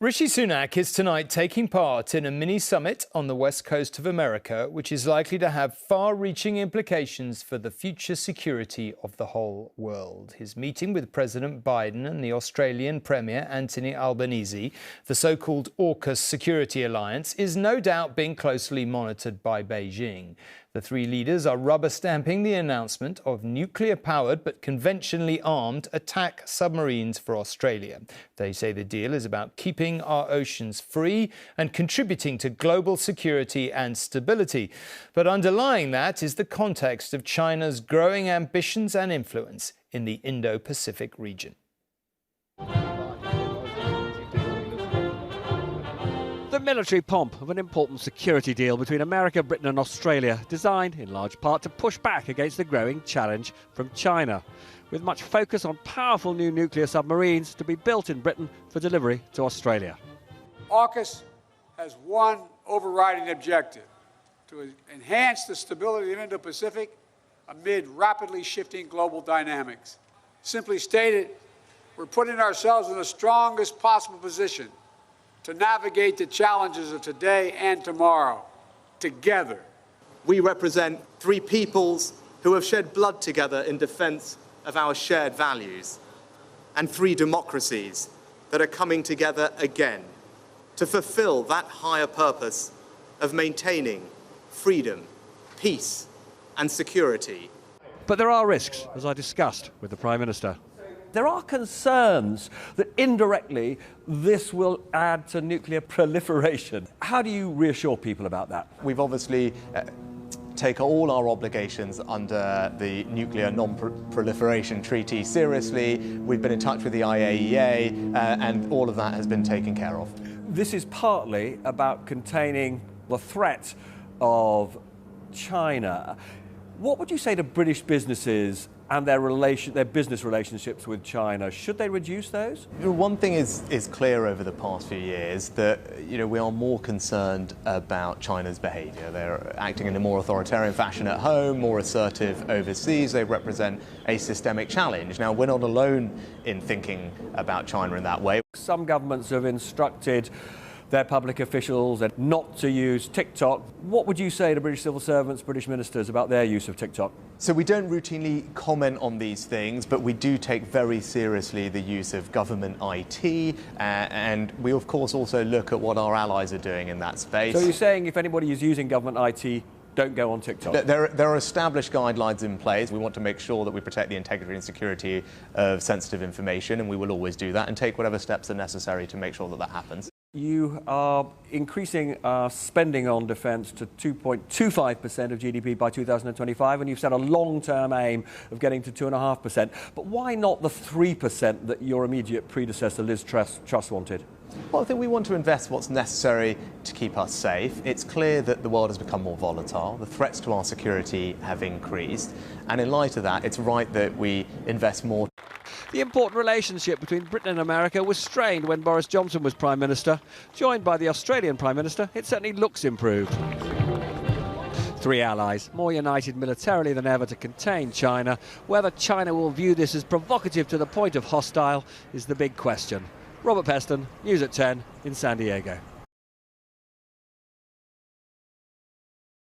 Rishi Sunak is tonight taking part in a mini-summit on the west coast of America, which is likely to have far-reaching implications for the future security of the whole world. His meeting with President Biden and the Australian Premier Anthony Albanese, the so-called AUKUS security alliance, is no doubt being closely monitored by Beijing. The three leaders are rubber-stamping the announcement of nuclear-powered but conventionally armed attack submarines for Australia. They say the deal is about keeping our oceans free and contributing to global security and stability. But underlying that is the context of China's growing ambitions and influence in the Indo-Pacific region. The military pomp of an important security deal between America, Britain and Australia, designed in large part to push back against the growing challenge from China, with much focus on powerful new nuclear submarines to be built in Britain for delivery to Australia. AUKUS has one overriding objective: to enhance the stability of the Indo-Pacific amid rapidly shifting global dynamics. Simply stated, we're putting ourselves in the strongest possible position to navigate the challenges of today and tomorrow, together. We represent three peoples who have shed blood together in defence of our shared values, and three democracies that are coming together again to fulfil that higher purpose of maintaining freedom, peace and security. But there are risks, as I discussed with the Prime Minister. There are concerns that indirectly this will add to nuclear proliferation. How do you reassure people about that? We've obviously taken all our obligations under the Nuclear Non-Proliferation Treaty seriously. We've been in touch with the IAEA and all of that has been taken care of. This is partly about containing the threat of China. What would you say to British businesses and their business relationships with China? Should they reduce those? One thing is clear over the past few years, that we are more concerned about China's behaviour. They're acting in a more authoritarian fashion at home, more assertive overseas. They represent a systemic challenge. Now, we're not alone in thinking about China in that way. Some governments have instructed their public officials not to use TikTok. What would you say to British civil servants, British ministers about their use of TikTok? So we don't routinely comment on these things, but we do take very seriously the use of government IT, and we of course also look at what our allies are doing in that space. So you're saying if anybody is using government IT, don't go on TikTok? There are established guidelines in place. We want to make sure that we protect the integrity and security of sensitive information, and we will always do that and take whatever steps are necessary to make sure that that happens. You are increasing our spending on defence to 2.25% of GDP by 2025, and you've set a long-term aim of getting to 2.5%. But why not the 3% that your immediate predecessor, Liz Truss, wanted? Well, I think we want to invest what's necessary to keep us safe. It's clear that the world has become more volatile. The threats to our security have increased. And in light of that, it's right that we invest more. The important relationship between Britain and America was strained when Boris Johnson was Prime Minister. Joined by the Australian Prime Minister, it certainly looks improved. Three allies, more united militarily than ever to contain China. Whether China will view this as provocative to the point of hostile is the big question. Robert Peston, News at 10 in San Diego.